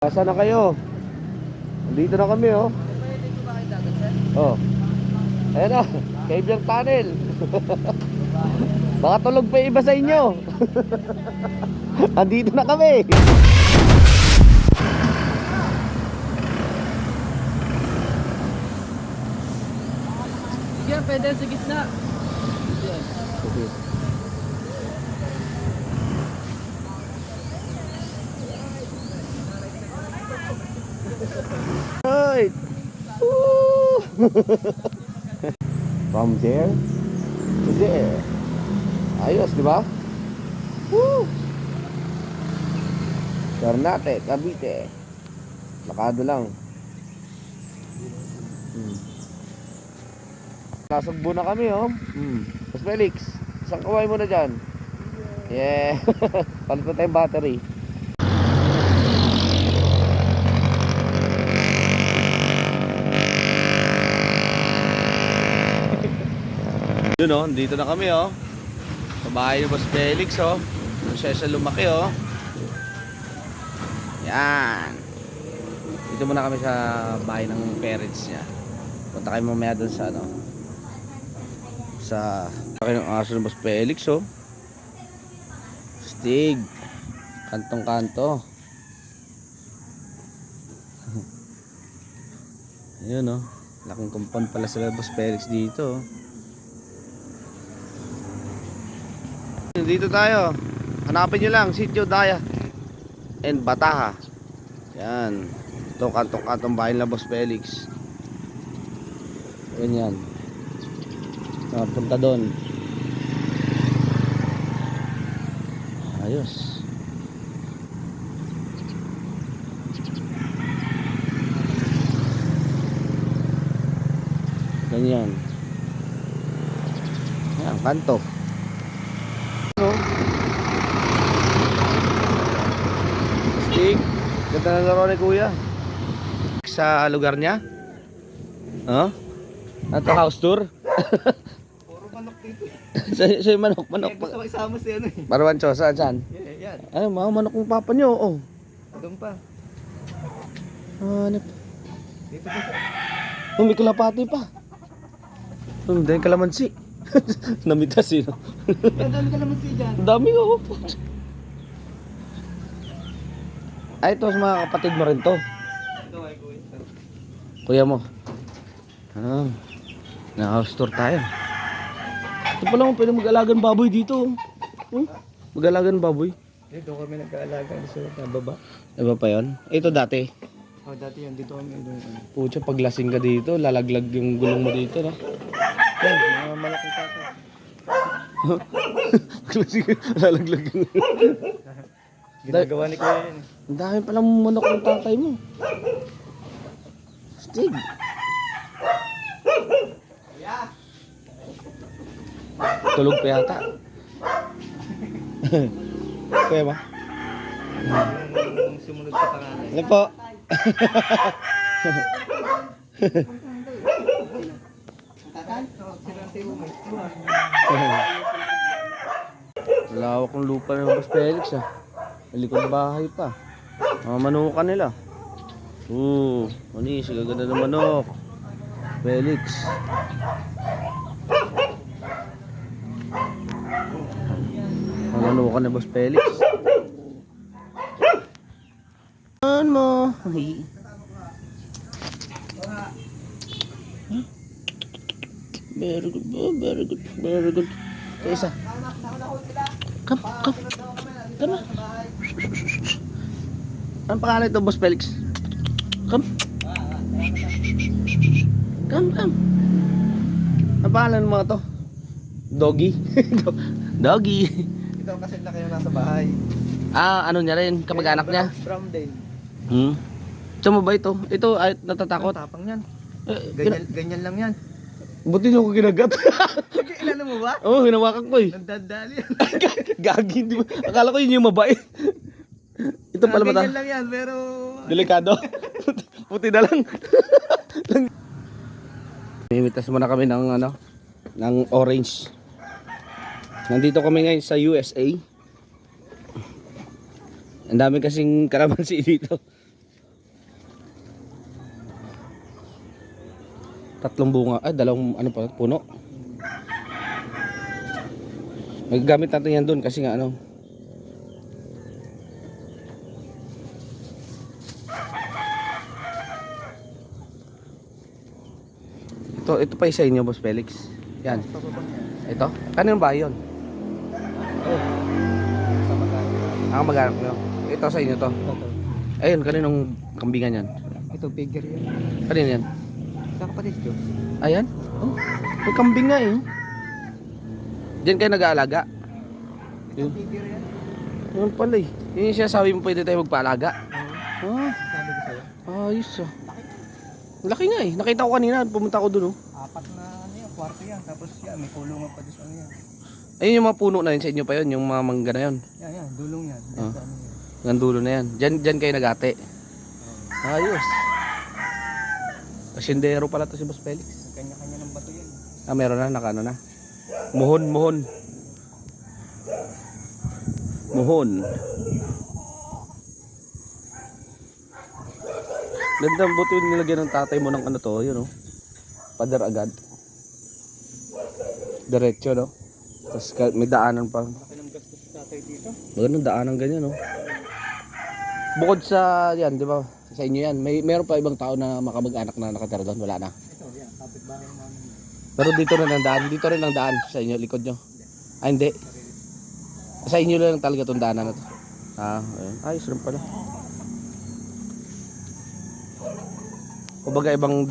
Asa na kayo? Dito na kami, oh. Oh. Ayan na, Caviar Tunnel. Baka tulog pa iba sa inyo. Andito na kami. Yan, pwede sa gitna. Yan. Okay. Right. Woo! From there to there. Ayos, di ba? Woo! Ternate, Cavite. Lakado lang. Nasugbo na kami, oh. Mas Felix, isang kaway mo na dyan. Yeah. Palit na tayong battery. Yun, oh, dito na kami, oh. Sa bahay ni Boss Felix, oh. Siya lumaki, oh. Yan. Dito muna kami sa bahay ng parents niya. Punta kayo mamaya doon sa ano, sa akin ng aso ng Boss Felix, oh. Stig. Kantong kanto. Ayun, oh. Laking compound pala sa Boss Felix dito, oh. Dito tayo. Hanapin nyo lang Sitio Daya and Bataha. Yan. Ito kantong bahay ng Boss Felix. Ganyan. Punta doon. Ayos. Ganyan. Yan, kanto. Stig. Ganda na laro ni Kuya. Sa lugar niya. Oh? Ato house tour. Puro manok dito. Sa manok. Gusto ko isama si ano eh. Barwancho, saan? Yan. Ay, mga manok ng papa nyo, oh. Doon pa. Hanip. Dito pa. Oh, may kalapati pa. Oh, dahil kalamansi. Namitas, eh, no? Yan, dami ka naman siya dyan. Ang dami, oh. Ay, ito sa mga kapatid mo rin to. Ito ay kuya. Kuya mo. Na-house tour tayo. Ito pala kung pwede mag-alagan baboy dito. Mag-alagan baboy. Dito kami nag-aalaga sa baba. Iba pa yun? Ito dati. Oh, dati yan. Dito kami. Pucha, pag lasing ka dito, lalaglag yung gulong mo dito, no? Yan, mga malaking tata. Lasing ka, lalaglag yung... Ginagawa ni kuya yan. Ang dami palang manok ng tatay mo. Stig. Tulog pa yata. Kuya ba? Yung sumunod sa pangalan. Ano po? Lawak ng lupa ng Boss Felix, ah. Malikod bahay pa. Mga manukan nila. Manis, gaganda ng manok. Felix. Mga manukan ni Boss Felix. Ano mo? Very good, very good, very good. Ito isa. Come. Come na. Anong pangalan ito, Boss Felix? Come. Come. Ang pangalan mo ito? Doggy? Doggy. Ito kasi laki na nasa bahay. Ano niya rin? Kamag-anak niya? Brown din. Ito mo ba ito? Ito ay natatakot? Tapang yan. Eh, Ganyan lang yan. Buti niyo ko ginagat. Kilala mo ba? Oo, hinawakan ko eh. Nagdadali yan. Gagi, di ba? Akala ko yun yung mabait. Ito pala mata. Ganyan lang yan, pero... Delikado. Puti na lang. Mimitas muna kami ng ano, ng orange. Nandito kami ngayon sa USA. Ang dami kasing kalamansi dito. Tatlong bunga. Ay, dalawang ano pa, puno. Magagamit natin yan doon kasi nga ano. Ito pa yung sa inyo, Boss Felix. Yan. Pababa niya. Ito. Kanino ba yun? Oh. Sa magkano. Ang maghanap nyo. Ito sa inyo to. Ito. Ayun, kaninong kambingan yan? Ito, figure yan. Kanino yan? Sa kapatid ko. Ayan. Oh, may kambing nga eh. Diyan kayo nag-aalaga. Ito, figure yan. Yun pala eh. Yun yung sinasabi mo pwede tayo magpaalaga. Ah, Sabi ko sa'yo. ayos ah. Laki nga eh. Nakita ko kanina. Pumunta ko dun oh. Apat na ano yan, kwarto yan. Tapos yan, may kulungan pa doon sa ano yan. Ayun yung mga puno na yun sa inyo pa yun. Yung mga mangga na yun. Yan, dulong yan. Ah. Yan, sa ano yan. Ang dulo na yan. Diyan kayo nagate. Ayos. Pasindero pala to si Boss Felix. Kanya-kanya ng bato yan. Ah, meron na. Nakano na. Muhon. Ganda ang buto yung nilagyan ng tatay mo ng ano to. Yun oh. Pader agad. Diretso no. Tapos may daanan pa. Malaki ng gastos sa tatay dito. Magandang daanan ganyan no. Bukod sa yan, di ba? Sa inyo yan. Meron pa ibang tao na makamag-anak na nakatira doon. Wala na. Ito, yan, kapitbahay namin. Pero dito rin ang daan. Dito rin ang daan sa inyo, likod nyo. Ah, hindi. Sa inyo lang talaga itong daanan na to. Ah, ayun. Ayos rin pala. Kumbaga ibang